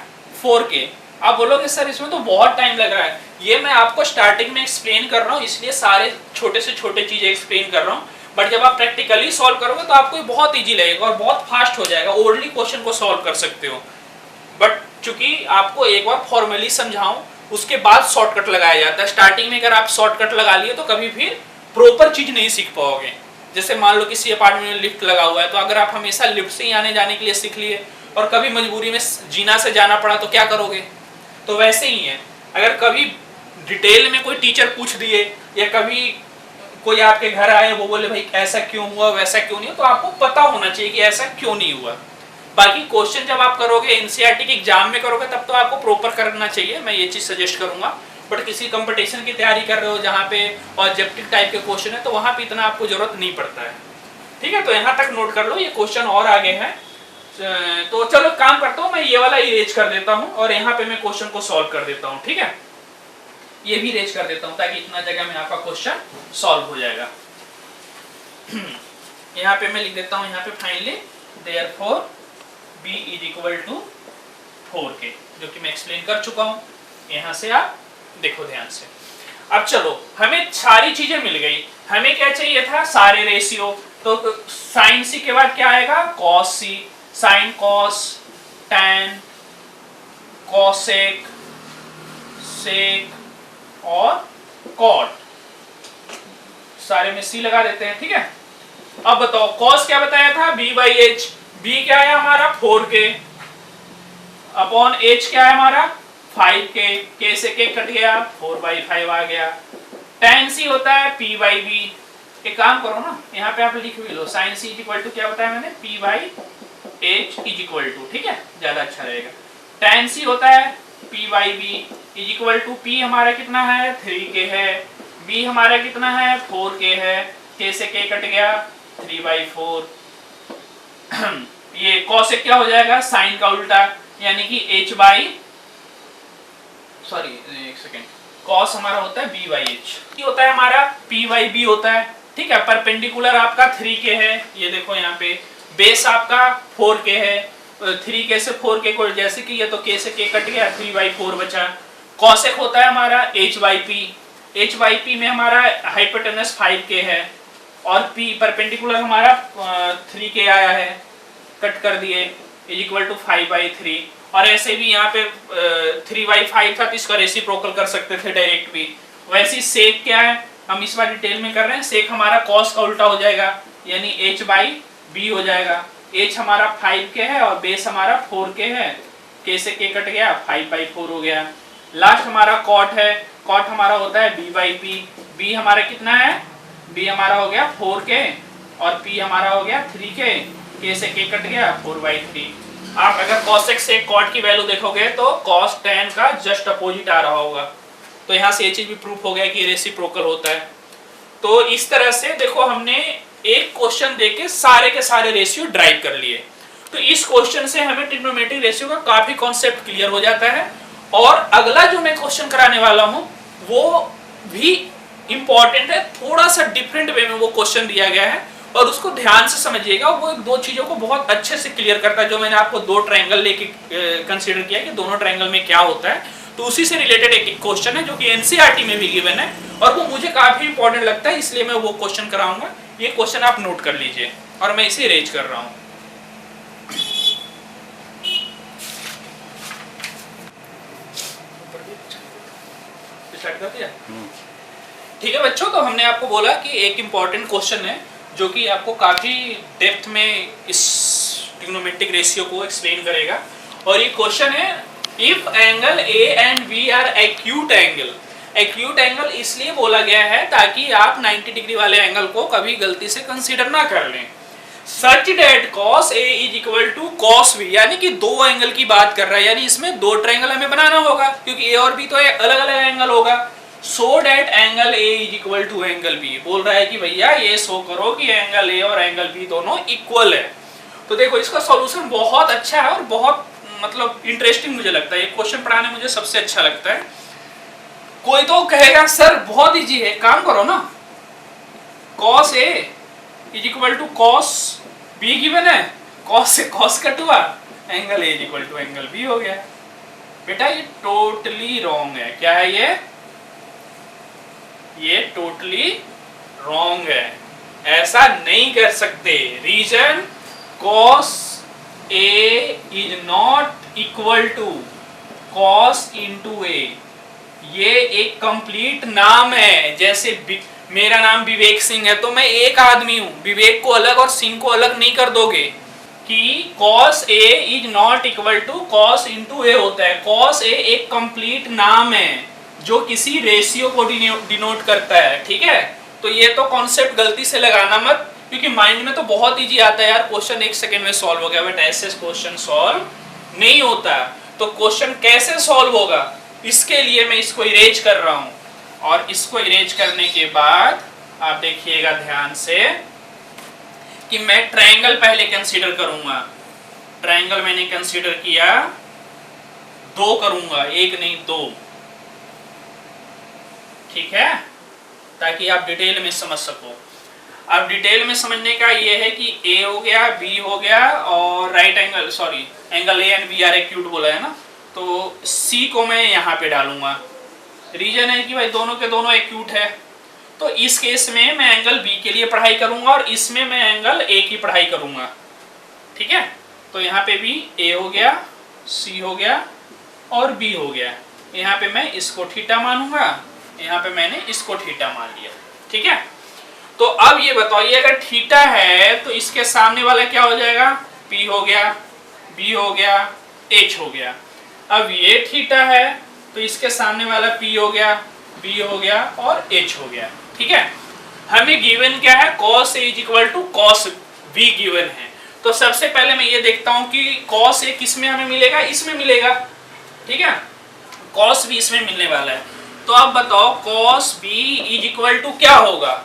S1: 4k। आप बोलोगे सर इसमें तो बहुत टाइम लग रहा है, ये मैं आपको स्टार्टिंग में एक्सप्लेन कर रहा हूँ, इसलिए सारे छोटे से छोटे चीजें एक्सप्लेन कर रहा हूँ, बट जब आप प्रैक्टिकली सॉल्व करोगे तो आपको बहुत इजी लगेगा और बहुत फास्ट हो जाएगा, ओरली क्वेश्चन को सॉल्व कर सकते हो। बट चूंकि आपको एक बार फॉर्मली समझाऊं उसके बाद शॉर्टकट लगाया जाता है, स्टार्टिंग में अगर आप शॉर्टकट लगा लिए तो कभी फिर प्रॉपर चीज नहीं सीख पाओगे। जैसे मान लो किसी अपार्टमेंट में लिफ्ट लगा हुआ है, तो अगर आप हमेशा लिफ्ट से ही आने जाने के लिए सीख लिए और कभी मजबूरी में जीना से जाना पड़ा तो क्या करोगे। तो वैसे ही है, अगर कभी डिटेल में कोई टीचर पूछ दिए या कभी कोई आपके घर आए वो बोले भाई ऐसा क्यों हुआ वैसा क्यों नहीं हुआ, तो आपको पता होना चाहिए कि ऐसा क्यों नहीं हुआ। बाकी क्वेश्चन जब आप करोगे एनसीईआरटी के एग्जाम में करोगे तब तो आपको प्रॉपर करना चाहिए, मैं ये चीज सजेस्ट करूंगा। बट किसी कंपटीशन की तैयारी कर रहे हो जहाँ पे ऑब्जेक्टिव टाइप के क्वेश्चन है तो वहां पे इतना आपको जरूरत नहीं पड़ता है, ठीक है। तो यहाँ तक नोट कर लो, ये क्वेश्चन और आगे है, तो चलो काम करता हूँ, मैं ये वाला इरेज कर देता हूँ और यहाँ पे मैं क्वेश्चन को सॉल्व कर देता हूँ, ठीक है। ये भी इरेज कर देता हूँ ताकि इतना जगह में आपका क्वेश्चन सॉल्व हो जाएगा। यहाँ पे मैं लिख देता हूँ, यहाँ पे finally therefore b is equal to 4k, जो कि मैं एक्सप्लेन कर चुका हूँ। यहाँ से आप देखो ध्यान से। अब चलो, हमें सारी चीजें मिल गई, हमें क्या चाहिए था, सारे रेशियो। तो साइन सी के बाद क्या आएगा, कॉस सी, साइन कॉस, टैन, कॉसेक, सेक और कॉट, सारे में सी लगा देते हैं, ठीक है। अब बताओ कॉस क्या बताया था, b बाई एच, b क्या है हमारा 4k अपॉन h क्या है हमारा 5k, k से k कट गया 4/5 आ गया। tan c होता है p बाई b, एक काम करो ना यहाँ पे आप लिख भी लो, sine c is equal to क्या बताया मैंने, p by h is equal to, ठीक है, ज्यादा अच्छा रहेगा। tan c होता है p by b is equal to, p हमारा कितना है 3k है, b हमारा कितना है 4k है, k से k कट गया 3/4। ये cos से क्या हो जाएगा, साइन का उल्टा, यानी कि h बाई, सॉरी एक सेकेंड, cos हमारा होता है b बाई h, होता है हमारा p बाई b होता है, ठीक है। परपेंडिकुलर आपका 3k है, ये देखो यहाँ पे, बेस आपका 4k है, 3k से 4k को जैसे कि ये तो k से k कट गया 3/4 बचा। cosec होता है हमारा h by p, h by p में हमारा हाइपोटेनस 5k है और p परपेंडिकुलर हमारा 3k आया है, कट कर दिए, इज इक्वल टू 5/3। और ऐसे भी यहाँ पे 3/5 था तो इसका रेसिप्रोकल कर सकते थे डायरेक्ट भी। वैसे सेक क्या है, हम इस बार डिटेल में कर रहे हैं, सेक हमारा कॉस का उल्टा हो जाएगा, यानी h बाई b हो जाएगा। h हमारा 5k है और बेस हमारा 4k है, k से k कट गया 5/4 हो गया। लास्ट हमारा कॉट है, कॉट हमारा होता है b बाई p, b हमारा कितना है, b हमारा हो गया 4k और p हमारा हो गया 3k, k से k कट गया 4/3। आप अगर cosec से cot की वैल्यू देखोगे तो cos tan का जस्ट अपोजिट आ रहा होगा, तो यहाँ से ये चीज भी प्रूफ हो गया कि रेसिप्रोकल होता है। तो इस तरह से देखो हमने एक क्वेश्चन देके सारे के सारे रेशियो ड्राइव कर लिए। तो इस क्वेश्चन से हमें ट्रिग्नोमेट्रिक रेशियो का काफी कॉन्सेप्ट क्लियर हो जाता है। और अगला जो मैं क्वेश्चन कराने वाला हूँ वो भी इंपॉर्टेंट है, थोड़ा सा डिफरेंट वे में वो क्वेश्चन दिया गया है और उसको ध्यान से समझिएगा। वो एक दो चीजों को बहुत अच्छे से क्लियर करता है, जो मैंने आपको दो ट्रायंगल लेके कंसीडर किया कि दोनों ट्रायंगल में क्या होता है, तो उसी से रिलेटेड एक क्वेश्चन है जो कि एनसीईआरटी में भी गिवन है और वो मुझे काफी इंपॉर्टेंट लगता है, इसलिए मैं वो क्वेश्चन कराऊंगा। ये क्वेश्चन आप नोट कर लीजिए और मैं इसे अरेंज कर रहा हूँ। ठीक है बच्चों, तो हमने आपको बोला कि एक इंपॉर्टेंट क्वेश्चन है जो कि आपको काफी डेप्थ में इस ट्रिग्नोमेट्रिक रेशियो को एक्सप्लेन करेगा। और ये क्वेश्चन है, if angle A and B are acute angle acute angle इसलिए बोला गया है ताकि आप 90 डिग्री वाले एंगल को कभी गलती से कंसीडर ना कर लें। Such that cos A is equal to cos B, यानी कि दो एंगल की बात कर रहा है, यानी इसमें दो ट्रायंगल हमें बनाना होगा क्योंकि A और B तो अलग अलग एंगल होगा। So that angle A is equal to angle B, बोल रहा है कि भैया ये शो करो कि एंगल A और एंगल B दोनों इक्वल है। तो देखो इसका सॉल्यूशन बहुत अच्छा है और बहुत मतलब इंटरेस्टिंग मुझे लगता है, ये क्वेश्चन पढ़ाने मुझे सबसे अच्छा लगता है। कोई तो कहेगा सर बहुत इजी है, काम करो ना, cos A is equal to cos B given है, cos से cos कट हुआ, angle A is equal to angle B हो गया। बेटा ये टोटली रॉन्ग है। क्या है ये टोटली रॉन्ग है, ऐसा नहीं कर सकते। Reason cos A is not equal to cos into A, ये एक कंप्लीट नाम है। जैसे मेरा नाम विवेक सिंह है तो मैं एक आदमी हूं, विवेक को अलग और सिंह को अलग नहीं कर दोगे कि cos A is not equal to cos into A होता है। cos A एक कंप्लीट नाम है जो किसी रेशियो को डिनोट करता है, ठीक है। तो ये तो कॉन्सेप्ट गलती से लगाना मत, क्योंकि माइंड में तो बहुत इजी आता है यार, क्वेश्चन एक सेकंड में सॉल्व हो गया, बट ऐसे क्वेश्चन सॉल्व नहीं होता। तो क्वेश्चन कैसे सॉल्व होगा, इसके लिए मैं इसको इरेज कर रहा हूं, और इसको इरेज करने के बाद आप देखिएगा ध्यान से कि मैं ट्रायंगल पहले कंसीडर करूंगा। ट्रायंगल मैंने कंसीडर किया, दो करूंगा, एक नहीं दो, ठीक है, ताकि आप डिटेल में समझ सको। अब डिटेल में समझने का ये है कि A हो गया, B हो गया, और right angle sorry angle A and B are एक्यूट बोला है ना, तो C को मैं यहाँ पे डालूंगा। रीजन है कि भाई दोनों के दोनों एक्यूट है, तो इस केस में मैं एंगल B के लिए पढ़ाई करूंगा और इसमें मैं एंगल A की पढ़ाई करूंगा, ठीक है। तो यहाँ पे भी A हो गया, C हो गया और B हो गया। यहाँ पे मैं इसको थीटा मानूंगा, यहाँ पे मैंने इसको थीटा मान लिया, ठीक है। तो अब ये बताइए अगर थीटा है तो इसके सामने वाला क्या हो जाएगा, P हो गया, B हो गया, H हो गया। अब ये थीटा है तो इसके सामने वाला P हो गया, B हो गया और H हो गया, ठीक है। हमें गिवन क्या है, cos A is equal to cos B given है। तो सबसे पहले मैं ये देखता हूं कि cos A किस में हमें मिलेगा, इसमें मिलेगा, ठीक है, cos B इसमें मिलने वाला है। तो अब बताओ cos B is equal to क्या होगा,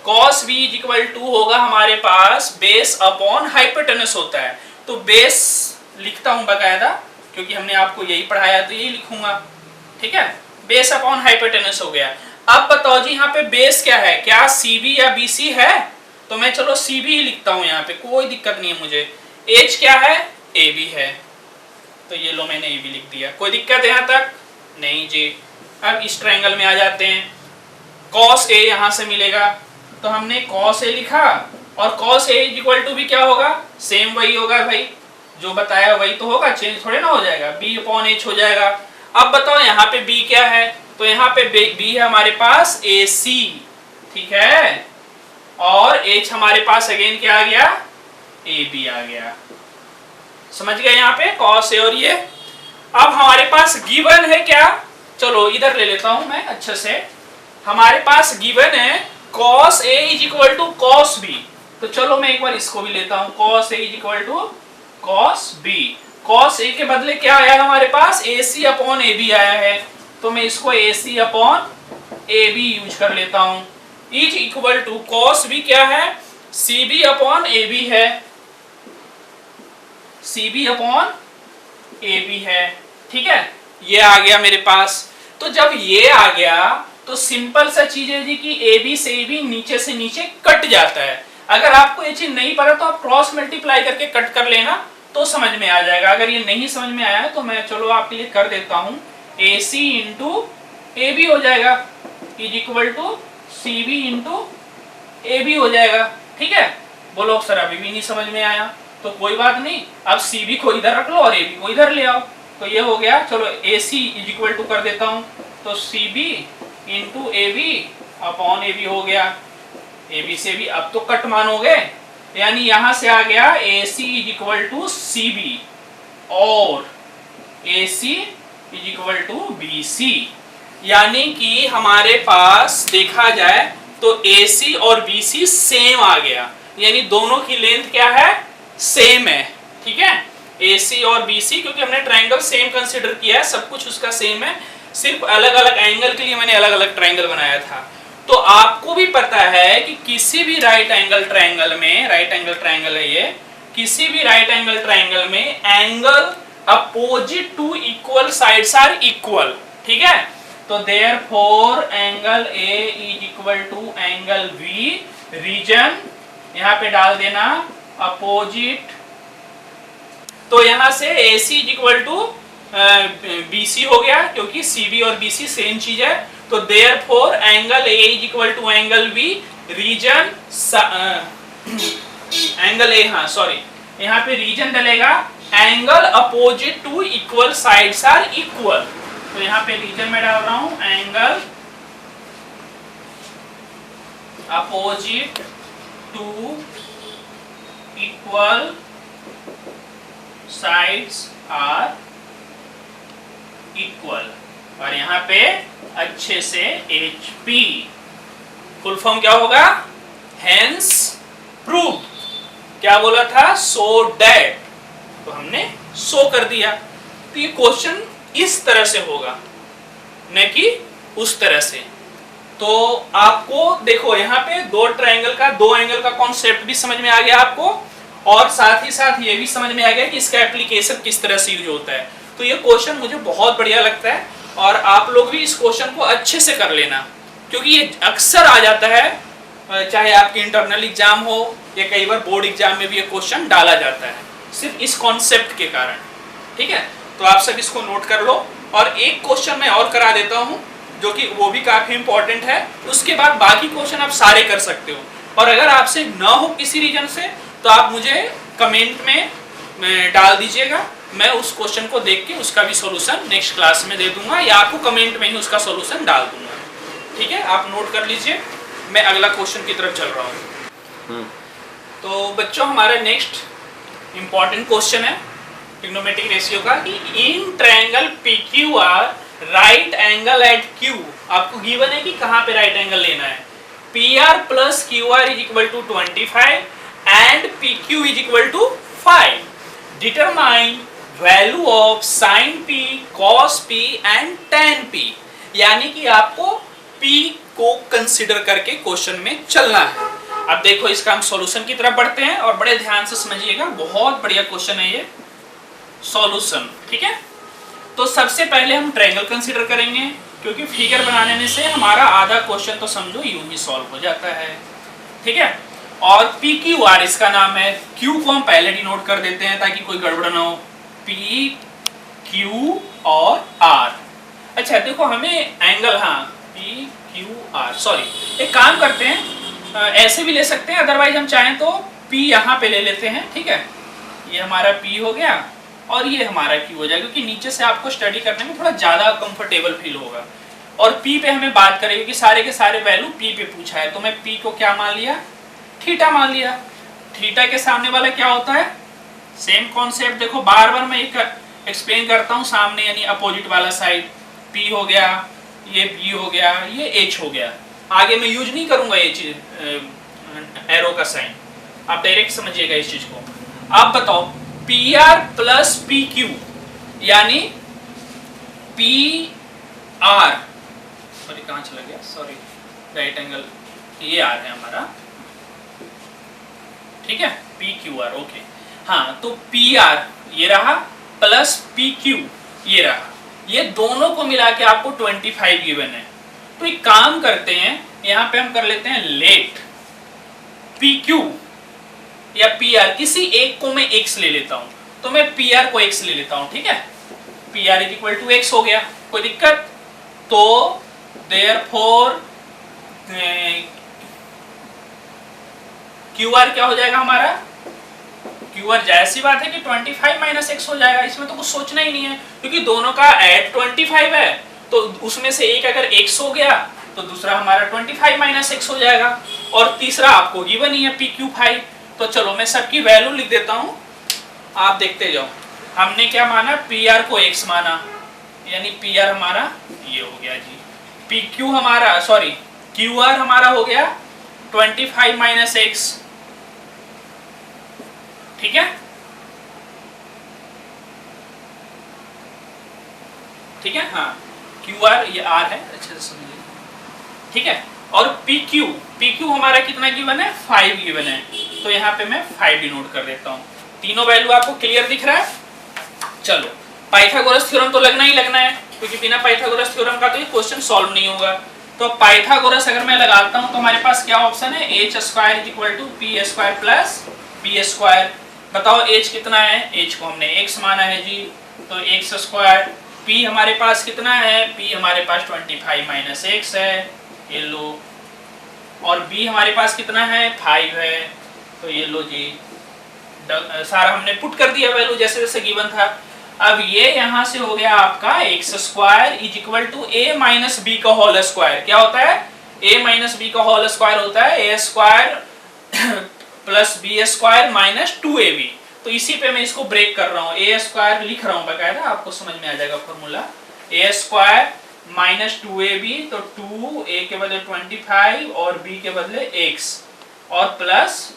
S1: cos B is equal to होगा हमारे पास बेस अपॉन हाइपोटेनस होता है। तो बेस लिखता हूं बकायदा, क्योंकि हमने आपको यही पढ़ाया तो यही लिखूंगा, ठीक है, बेस अपॉन हाइपोटेनस हो गया। अब बताओ जी यहाँ पे बेस क्या है, क्या CB या BC है, तो मैं चलो CB ही लिखता हूँ यहाँ पे, कोई दिक्कत नहीं है मुझे। H क्या है, AB है, तो ये लो मैंने AB लिख दिया, कोई दिक्कत है यहाँ तक नहीं जी। अब इस ट्रायंगल में आ जाते हैं, cos A यहाँ से मिलेगा, तो हमने cos A लिखा, और cos A is equal to भी क्या होगा, सेम वही होगा भाई, जो बताया वही तो होगा, चेंज थोड़े ना हो जाएगा, B अपॉन H हो जाएगा। अब बताओ यहाँ पे B क्या है, तो यहाँ पे B है हमारे पास AC, ठीक है, और H हमारे पास अगेन क्या आ गया, AB आ गया। समझ गए यहाँ पे cos A और ये। अब हमारे पास गिवन है क्या, चलो इधर ले लेता हूं मैं अच्छे से, हमारे पास गिवन है cos A is equal to cos B, तो चलो मैं एक बार इसको भी लेता हूं, cos A is equal to cos B। cos A के बदले क्या आया हमारे पास, AC अपॉन AB आया है, तो मैं इसको AC अपॉन AB यूज कर लेता हूं। Is equal to cos B क्या है, CB अपॉन AB है, CB अपॉन AB है, ठीक है, ये आ गया मेरे पास। तो जब ये आ गया तो सिंपल सा चीज है जी कि AB से AB नीचे से नीचे कट जाता है। अगर आपको ये चीज नहीं पता तो आप क्रॉस मल्टीप्लाई करके कट कर लेना तो समझ में आ जाएगा। अगर ये नहीं समझ में आया है तो मैं चलो आपके लिए कर देता हूं, AC इंटू AB हो जाएगा is equal to CB into AB हो जाएगा, ठीक है। बोलो सर अभी भी नहीं समझ में आया, तो कोई बात नहीं, अब CB को इधर रख लो और AB को इधर ले आओ, तो ये हो गया। चलो AC इज इक्वल टू कर देता हूं, तो CB into AB upon AB हो गया, AB से भी अब तो कट मानोगे, यानी यहां से आ गया AC is equal to CB और AC is equal to BC। यानी कि हमारे पास देखा जाए तो AC और BC सेम आ गया, यानी दोनों की लेंथ क्या है, सेम है। ठीक है, AC और BC, क्योंकि हमने ट्रायंगल सेम कंसीडर किया है, सब कुछ उसका सेम है, सिर्फ अलग अलग एंगल के लिए मैंने अलग अलग ट्रायंगल बनाया था। तो आपको भी पता है कि किसी भी राइट एंगल ट्रायंगल में, राइट एंगल ट्रायंगल है ये, किसी भी राइट एंगल ट्रायंगल में angle opposite to equal sides are equal. ठीक है, तो therefore angle A is equal to angle B, reason यहां पे डाल देना अपोजिट, तो यहां से AC is equal to BC हो गया, क्योंकि CB और BC सेम चीज है। तो therefore angle A is equal to angle B, reason angle A, हाँ सॉरी, यहाँ पे रीजन डलेगा angle opposite to equal sides are equal. तो यहाँ पे रीजन में डाल रहा हूं angle opposite to equal sides are equal, और यहाँ पे अच्छे से HP, फुल फॉर्म क्या होगा, हेंस प्रूव्ड। क्या बोला था, सो दैट, तो हमने सो कर दिया। तो ये क्वेश्चन इस तरह से होगा, न कि उस तरह से। तो आपको देखो यहाँ पे दो ट्रायंगल का, दो एंगल का कॉन्सेप्ट भी समझ में आ गया आपको, और साथ ही साथ ये भी समझ में आ गया कि इसका एप्लीकेशन किस तरह से यूज होता है। तो ये क्वेश्चन मुझे बहुत बढ़िया लगता है, और आप लोग भी इस क्वेश्चन को अच्छे से कर लेना, क्योंकि ये अक्सर आ जाता है, चाहे आपके इंटरनल एग्जाम हो या कई बार बोर्ड एग्जाम में भी ये क्वेश्चन डाला जाता है, सिर्फ इस कॉन्सेप्ट के कारण। ठीक है, तो आप सब इसको नोट कर लो। और एक क्वेश्चन मैं और करा देता हूं, जो कि वो भी काफी इंपॉर्टेंट है, उसके बाद बाकी क्वेश्चन आप सारे कर सकते हो। और अगर आपसे ना हो किसी रीजन से, तो आप मुझे कमेंट में डाल दीजिएगा, मैं उस क्वेश्चन को देख के उसका भी सॉल्यूशन नेक्स्ट क्लास में दे दूंगा, या आपको कमेंट में ही उसका सॉल्यूशन डाल दूंगा। ठीक है, आप नोट कर लीजिए, मैं अगला क्वेश्चन की तरफ चल रहा हूँ। तो बच्चों, हमारा नेक्स्ट इंपॉर्टेंट क्वेश्चन है ट्रिग्नोमेट्रिक रेशियो का, कि in triangle PQR right angle at Q, आपको गिवन है कि कहाँ पे राइट एंगल लेना है। PR plus QR is equal to 25 and PQ is equal to 5। Determine value of sin P, cos P and tan P, यानी कि आपको P को कंसिडर करके क्वेश्चन में चलना है। अब देखो, इसका हम सॉल्यूशन की तरफ बढ़ते हैं, और बड़े ध्यान से समझिएगा, बहुत बढ़िया क्वेश्चन है ये सॉल्यूशन। ठीक है, तो सबसे पहले हम ट्रायंगल कंसीडर करेंगे, क्योंकि फिगर बनाने में से हमारा आधा क्वेश्चन तो समझो यूं ही सॉल्व हो जाता है। ठीक है, और PQR इसका नाम है, Q को हम पहले डिनोट कर देते हैं ताकि कोई गड़बड़ ना हो, PQ और R। अच्छा देखो, हमें एंगल, हाँ PQR, सॉरी, एक काम करते हैं, ऐसे भी ले सकते हैं, अदरवाइज हम चाहें तो P यहाँ पे ले लेते हैं। ठीक है, ये हमारा P हो गया और ये हमारा Q हो जाएगा, क्योंकि नीचे से आपको स्टडी करने में थोड़ा ज़्यादा कंफर्टेबल फील होगा। और P पे हमें बात करेंगे कि सारे के सारे वैल्यू P पे पूछा है, तो मैं P को क्या मान लिया, थीटा मान लिया। थीटा के सामने वाला क्या होता है, सेम कॉन्सेप्ट। देखो बार बार मैं एक एक्सप्लेन करता हूँ, सामने यानी अपोजिट वाला साइड P हो गया, ये B हो गया, ये H हो गया। आगे मैं यूज नहीं करूंगा ये चीज एरो का साइन, आप डायरेक्ट समझिएगा इस चीज को। आप बताओ PR प्लस PQ यानी PR, सॉरी कहाँ चला गया, सॉरी, राइट एंगल ये R है हमारा। ठीक है, PQR, ओके, हाँ, तो PR ये रहा प्लस PQ ये रहा, ये दोनों को मिला के आपको 25 गिवन है। तो एक काम करते हैं, यहाँ पे हम कर लेते हैं लेट PQ या PR, किसी एक को मैं x ले लेता हूं, तो मैं PR को x ले लेता हूं। ठीक है, PR is equal to x हो गया, कोई दिक्कत? तो देयरफॉर QR क्या हो जाएगा हमारा, QR जैसी बात है कि 25 माइनस x हो जाएगा, इसमें तो कुछ सोचना ही नहीं है, क्योंकि दोनों का ऐड 25 है, तो उसमें से एक अगर x हो गया तो दूसरा हमारा 25 माइनस x हो जाएगा, और तीसरा आपको गिवन ही है PQ5। तो चलो मैं सबकी वैल्यू लिख देता हूं, आप देखते जाओ। हमने क्या माना, PR को x माना, यानी PR हमारा ये हो गया जी, पी क्यू हमारा सॉरी क्यू आर हमारा हो गया 25 माइनस एक्स, ठीक है, ठीक है, हाँ क्यू आर ये आर है, अच्छे से समझिए, ठीक है। और पी क्यू हमारा कितना गिवन है, 5 गिवन है, तो यहाँ पे मैं 5 डिनोट कर देता हूँ। तीनों वैल्यू आपको क्लियर दिख रहा है। चलो पाइथागोरस थ्योरम तो लगना ही लगना है, क्योंकि बिना पाइथागोरस थ्योरम का तो ये क्वेश्चन सॉल्व नहीं होगा। तो पाइथागोरस अगर मैं लगाता हूँ तो हमारे पास क्या ऑप्शन है, H square is equal to P square plus B square. बताओ एच कितना है, एच को हमने एक्स माना है जी, तो एक्स स्क्वायर। पी हमारे पास कितना है, पी हमारे पास 25 माइनस एक्स है, ये लो। और बी हमारे पास कितना है, 5 है, तो ये लो जी, सारा हमने पुट कर दिया वैल्यू जैसे जैसे गिवन था। अब ये यहां से हो गया आपका x square is equal to a minus b का होल स्क्वायर। क्या होता है, ए माइनस बी का होल स्क्वायर होता है a square plus B square minus 2ab। तो इसी पे मैं इसको ब्रेक कर रहा हूँ, ए स्क्वायर लिख रहा हूँ बकायदा, आपको समझ में आ जाएगा फॉर्मूला। ए स्क्वायर माइनस 2ab, तो 2 a के बदले 25 और b के बदले x और प्लस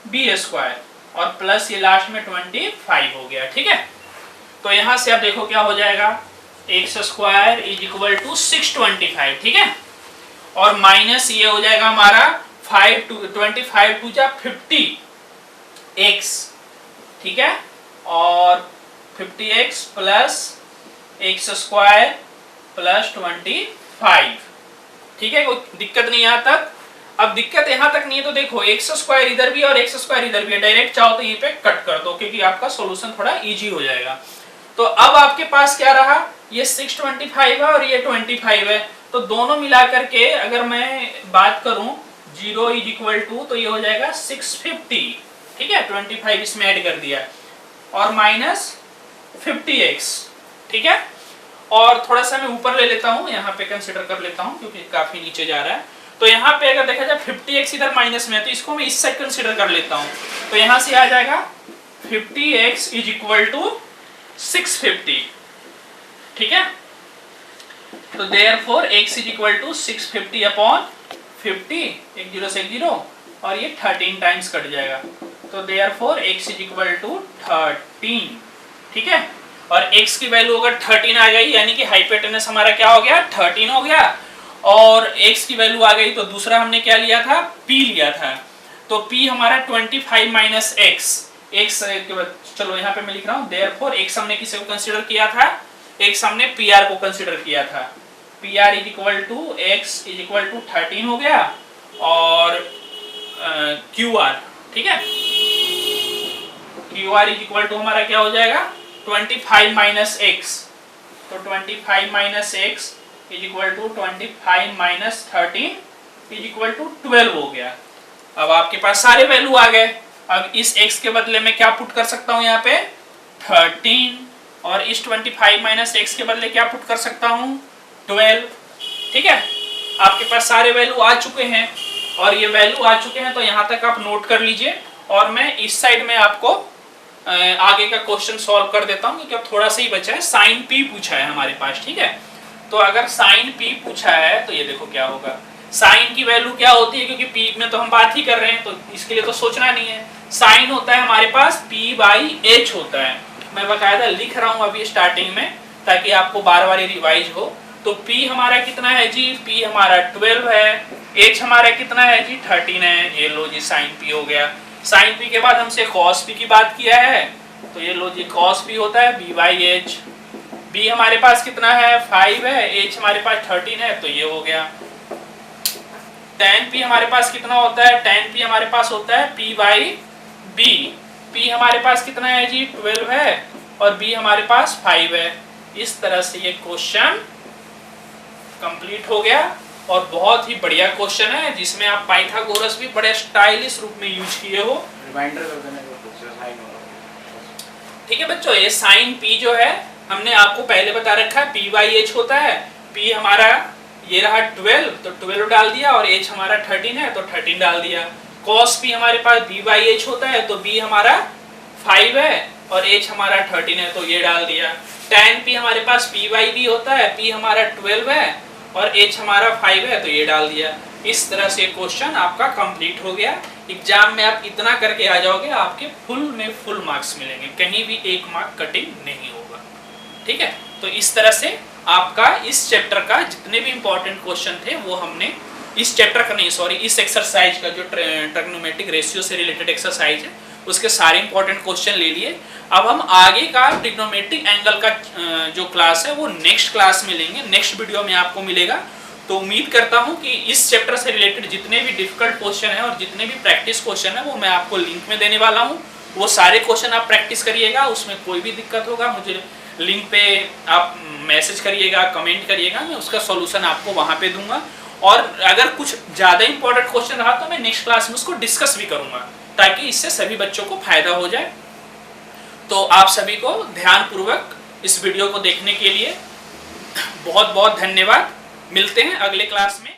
S1: बी स्क्वायर और प्लस ये लास्ट में 25 हो गया, ठीक है। तो यहां से आप देखो क्या हो जाएगा, x square is equal to 625, ठीक है, और माइनस ये हो जाएगा हमारा 25 टू जा 50x, ठीक है, और 50x plus x square plus 25, ठीक है। कोई दिक्कत नहीं यहाँ तक। अब दिक्कत यहाँ तक नहीं है तो देखो एक्स स्क्वायर इधर भी और एक्स स्क्वायर इधर भी है, डायरेक्ट चाहो तो यहीं पे कट कर दो, क्योंकि आपका सॉल्यूशन थोड़ा इजी हो जाएगा। तो अब आपके पास क्या रहा, ये 625 है और ये 25 है, तो दोनों मिलाकर के अगर मैं बात करूं 0 इज इक्वल टू, तो ये हो जाएगा 650, ठीक है, 25 इसमें ऐड कर दिया, और माइनस 50x, ठीक है। और थोड़ा सा मैं ऊपर ले लेता हूं, यहाँ पे कंसिडर कर लेता हूं क्योंकि काफी नीचे जा रहा है। तो यहाँ पे अगर देखा जाए 50x इधर माइनस में है, तो इसको मैं इस साइड कंसिडर कर लेता हूँ, तो यहाँ से आ जाएगा 50x इज इक्वल टू 650, ठीक है। तो therefore x is equal to 650 upon 50, एक जीरो से एक जीरो, और ये 13 टाइम्स कट जाएगा, तो therefore x is equal to 13, ठीक है। और x की वैल्यू अगर 13 आ गई यानी कि हाइपोटेनस हमारा क्या हो गया, 13 हो गया, और x की वैल्यू आ गई तो दूसरा हमने क्या लिया था, p लिया था, तो p हमारा 25 माइनस x के बाद चलो यहाँ पे मैं लिख रहा हूँ, देयरफॉर x हमने किसे को कंसीडर किया था, x हमने pr को कंसीडर किया था, pr is equal to x is equal to 13 हो गया, और qr, ठीक है, qr इज इक्वल टू हमारा क्या हो जाएगा 25 माइनस x, तो 25 minus x is equal to 25 minus 13 is equal to 12 हो गया। अब आपके पास सारे वैल्यू आ गए। अब इस x के बदले में क्या पुट कर सकता हूँ यहाँ पे 13, और इस 25 माइनस x के बदले क्या पुट कर सकता हूँ 12, ठीक है। आपके पास सारे वैल्यू आ चुके हैं, और ये वैल्यू आ चुके हैं तो यहाँ तक आप नोट कर लीजिए, और मैं इस साइड में आपको आगे का क्वेश्चन सॉल्व कर देता हूँ, क्योंकि अब थोड़ा सा ही बचा है। साइन p पूछा है हमारे पास, ठीक है। तो अगर साइन p पूछा है तो ये देखो क्या होगा, साइन की वैल्यू क्या होती है, क्योंकि p में तो हम बात ही कर रहे हैं तो इसके लिए तो सोचना नहीं है। साइन होता है हमारे पास p बाई h होता है, मैं बकायदा लिख रहा हूँ अभी स्टार्टिंग में ताकि आपको बार बार रिवाइज हो। तो p हमारा कितना है जी, p हमारा 12 है, h हमारा कितना है जी 13 है, ये लो जी साइन p हो गया। साइन p के बाद हमसे cos p की बात किया है, तो ये लो जी cos p होता है b बाई h। b हमारे पास कितना है 5 है, h हमारे पास 13 है, तो ये हो गया। tan p हमारे पास कितना होता है, tan p हमारे पास होता है p बाई b। p हमारे पास कितना है जी 12 है, और b हमारे पास 5 है। इस तरह से ये क्वेश्चन कंप्लीट हो गया, और बहुत ही बढ़िया क्वेश्चन है जिसमें आप पाइथागोरस भी बड़े स्टाइलिश रूप में यूज किए हो।
S2: रिमाइंडर कर देने को साइन हो,
S1: ठीक है बच्चों, ये साइन p जो है हमने आपको पहले बता रखा है p बाई h होता है। p हमारा ये रहा 12, तो 12 डाल दिया, और h हमारा 13 है तो 13 डाल दिया। cos p हमारे पास b बाई h होता है, तो b हमारा 5 है और h हमारा 13 है, तो ये डाल दिया। tan p हमारे पास p बाई b होता है, p हमारा 12 है और h हमारा 5 है तो ये डाल दिया। इस तरह से क्वेश्चन आपका कंप्लीट हो गया। एग्जाम में आप इतना करके आ जाओगे, आपके फुल में फुल मार्क्स मिलेंगे, कहीं भी 1 मार्क कटिंग नहीं होगा। ठीक है, तो इस तरह से आपका इस चैप्टर का जितने भी इंपॉर्टेंट क्वेश्चन थे वो हमने इस चैप्टर का नहीं, सॉरी, इस एक्सरसाइज का जो ट्रिग्नोमेट्रिक रेशियो से रिलेटेड एक्सरसाइज है उसके सारे इंपॉर्टेंट क्वेश्चन ले लिए। अब हम आगे का ट्रिग्नोमेट्रिक एंगल का जो क्लास है वो नेक्स्ट क्लास में लेंगे, नेक्स्ट वीडियो में आपको मिलेगा। तो उम्मीद करता हूं कि इस चैप्टर से रिलेटेड जितने भी डिफिकल्ट क्वेश्चन है और जितने भी प्रैक्टिस क्वेश्चन है वो मैं आपको लिंक में देने वाला हूं। वो सारे क्वेश्चन आप प्रैक्टिस करिएगा, उसमें कोई भी दिक्कत होगा मुझे लिंक पे आप मैसेज करिएगा, कमेंट करिएगा, मैं उसका सॉल्यूशन आपको वहां पे दूंगा। और अगर कुछ ज़्यादा इंपॉर्टेंट क्वेश्चन रहा तो मैं नेक्स्ट क्लास में उसको डिस्कस भी करूंगा, ताकि इससे सभी बच्चों को फायदा हो जाए। तो आप सभी को ध्यानपूर्वक इस वीडियो को देखने के लिए बहुत बहुत धन्यवाद। मिलते हैं अगले क्लास में।